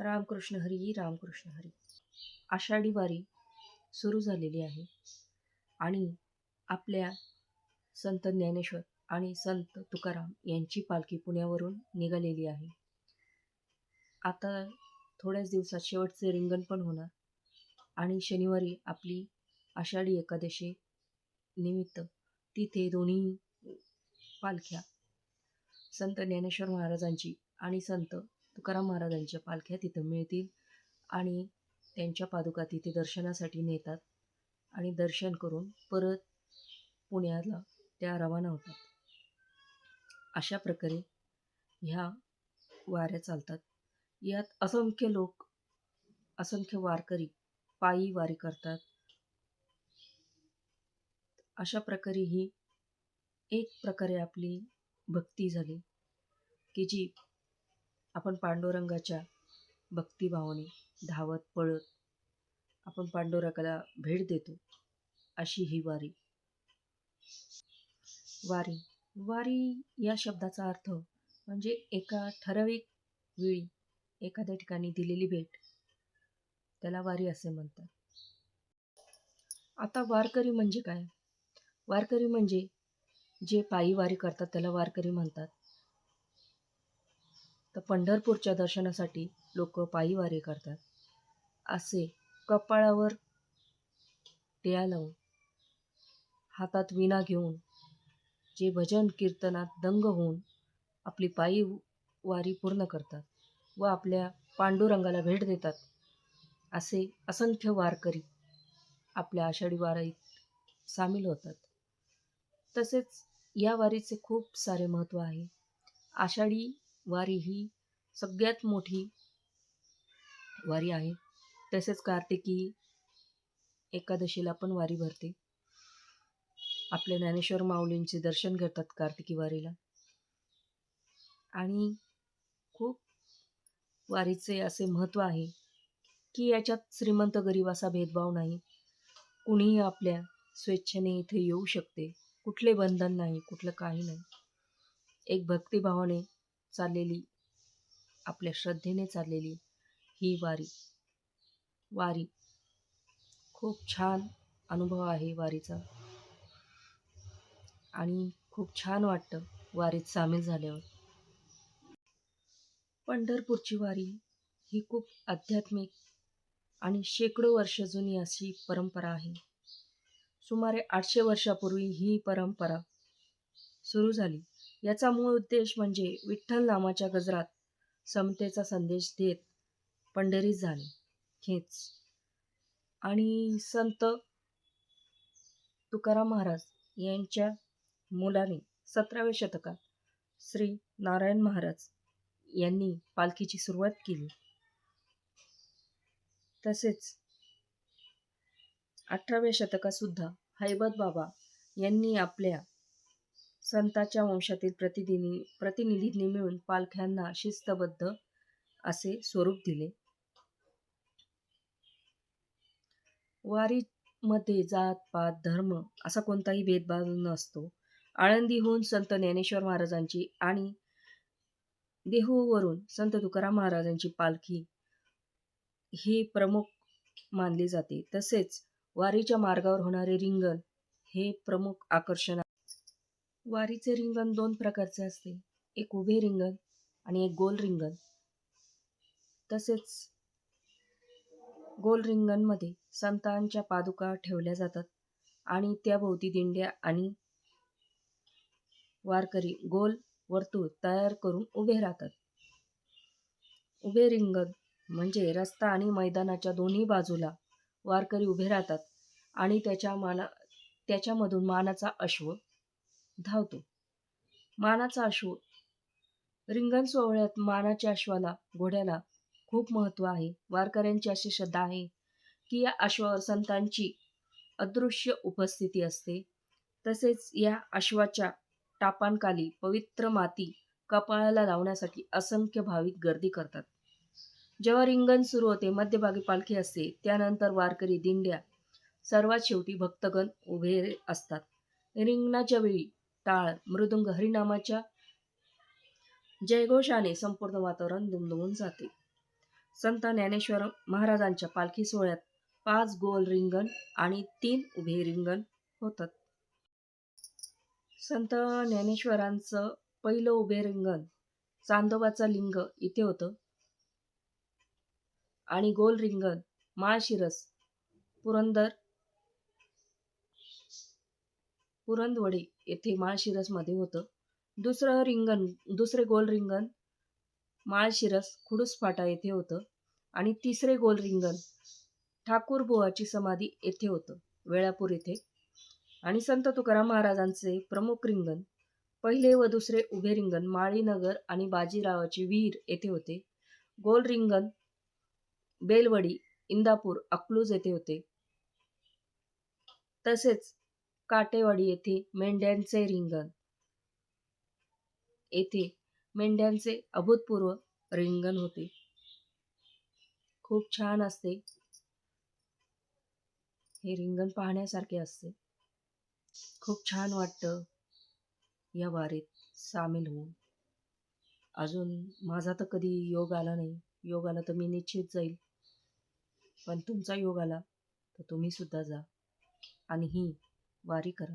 रामकृष्ण हरी, रामकृष्ण हरी. आषाढी वारी सुरू झालेली आहे आणि आपल्या संत ज्ञानेश्वर आणि संत तुकाराम यांची पालखी पुण्यावरून निघालेली आहे. आता थोड्याच दिवसात शेवटचे रिंगण पण होणार आणि शनिवारी आपली आषाढी एकादशी निमित्त तिथे दोन्ही पालख्या संत ज्ञानेश्वर महाराजांची आणि संत तुकाराम महाराजांच्या पालख्या तिथं मिळतील आणि त्यांच्या पादुका तिथे दर्शनासाठी नेतात आणि दर्शन करून परत पुण्याला त्या रवाना होतात. अशा प्रकारे ह्या वाऱ्या चालतात. यात असंख्य लोक, असंख्य वारकरी पायी वारी करतात. अशा प्रकारे ही एक प्रकारे आपली भक्ती झाली की जी आपण पांडुरंगाच्या भक्तिभावाने धावत पळत आपण पांडुरंगाला भेट देतो. अशी ही वारी. वारी वारी या शब्दाचा अर्थ म्हणजे एका ठराविक वेळी एखाद्या ठिकाणी दिलेली भेट, त्याला वारी असे म्हणतात. आता वारकरी म्हणजे काय? वारकरी म्हणजे जे पायी वारी करतात त्याला वारकरी म्हणतात. तर पंढरपूरच्या दर्शनासाठी लोक पायी वारी करतात. असे कपाळावर टिळा लावून हातात विणा घेऊन जे भजन कीर्तनात दंग होऊन आपली पायी वारी पूर्ण करतात व आपल्या पांडुरंगाला भेट देतात, असे असंख्य वारकरी आपल्या आषाढी वारीत सामील होतात. तसेच या वारीचे खूप सारे महत्त्व आहे. आषाढी वारी ही सगळ्यात मोठी वारी आहे. तसेच कार्तिकी एकादशीला पण वारी भरते. आपले ज्ञानेश्वर माऊलींचे दर्शन घेतात कार्तिकी वारीला. आणि खूप वारीचे असे महत्त्व आहे की याच्यात श्रीमंत गरीब असा भेदभाव नाही. कुणीही आपल्या स्वेच्छेने इथे येऊ शकते. कुठले बंधन नाही, कुठलं काही नाही. एक भक्तिभावाने चाललेली, आपल्या श्रद्धेने चाललेली ही वारी खूप छान अनुभव आहे वारीचा आणि खूप छान वाटतं वारीत सामील झाल्यावर. पंढरपूरची वारी ही खूप आध्यात्मिक आणि शेकडो वर्ष जुनी अशी परंपरा आहे. सुमारे 800 वर्षापूर्वी ही परंपरा सुरू झाली. याचा मूळ उद्देश म्हणजे विठ्ठल नामाच्या गजरात समतेचा संदेश देत पंढरीत जाणे हेच. आणि संत तुकाराम महाराज यांच्या मुलाने 17व्या शतकात श्री नारायण महाराज यांनी पालखीची सुरुवात केली. तसेच 18व्या शतकात सुद्धा हैबत बाबा यांनी आपल्या संतांच्या वंशातील प्रतिनिधींनी मिळून पालख्यांना शिस्तबद्ध असे स्वरूप दिले. वारीमध्ये जात पात धर्म असा कोणताही भेदभाव नसतो. आळंदीहून संत ज्ञानेश्वर महाराजांची आणि देहूवरून संत तुकाराम महाराजांची पालखी ही प्रमुख मानली जाते. तसेच वारीच्या मार्गावर होणारे रिंगण हे प्रमुख आकर्षण आहे. वारीचे रिंगण 2 प्रकारचे असते. एक उभे रिंगण आणि एक गोल रिंगण. तसेच गोल रिंगणमध्ये संतांच्या पादुका ठेवल्या जातात आणि त्याभोवती दिंड्या आणि वारकरी गोल वर्तुळ तयार करून उभे राहतात. उभे रिंगण म्हणजे रस्ता आणि मैदानाच्या दोन्ही बाजूला वारकरी उभे राहतात आणि त्याच्यामधून मानाचा अश्व धावतो. मानाचा अश्व रिंगण सोहळ्यात मानाच्या अश्वाला, घोड्याला खूप महत्त्व आहे. वारकऱ्यांची अशी श्रद्धा आहे की या अश्वावर संतांची अदृश्य उपस्थिती असते. तसेच या अश्वाच्या टापांखाली पवित्र माती कपाळाला लावण्यासाठी असंख्य भाविक गर्दी करतात. जेव्हा रिंगण सुरू होते, मध्यभागी पालखी असते, त्यानंतर वारकरी दिंड्या, सर्वात शेवटी भक्तगण उभे असतात. रिंगणाच्या वेळी टाळ, मृदुंग, हरिनामाच्या जयघोषाने संपूर्ण वातावरण दुमदुमून जाते. संत ज्ञानेश्वर महाराजांच्या पालखी सोहळ्यात 5 गोल रिंगण आणि 3 उभे रिंगण होतात. संत ज्ञानेश्वरांचं पहिलं उभे रिंगण चांदोबाचा लिंग इथे होतं आणि गोल रिंगण माळशिरस पुरंदवडे येथे माळशिरसमध्ये होतं. दुसरे गोल रिंगण माळशिरस खुडूसफाटा येथे होतं आणि तिसरे गोल रिंगण ठाकूरबुवाची समाधी येथे होतं, वेळापूर येथे. आणि संत तुकाराम महाराजांचे प्रमुख रिंगण पहिले व दुसरे उभे रिंगण माळीनगर आणि बाजीरावाची विहीर येथे होते. गोल रिंगण बेलवडी, इंदापूर, अकलूज येथे होते. तसेच काटेवाडी येथे मेंढ्यांचे रिंगण येथे मेंढ्यांचे अभूतपूर्व रिंगण होते. खूप छान असते, हे रिंगण पाहण्यासारखे असते. खूप छान वाटतं या वारीत सामील होऊन. अजून माझा तर कधी योग आला नाही. योग आला तर मी निश्चित जाईल, पण तुमचा योग आला तर तुम्ही सुद्धा जा आणि ही वारी करा.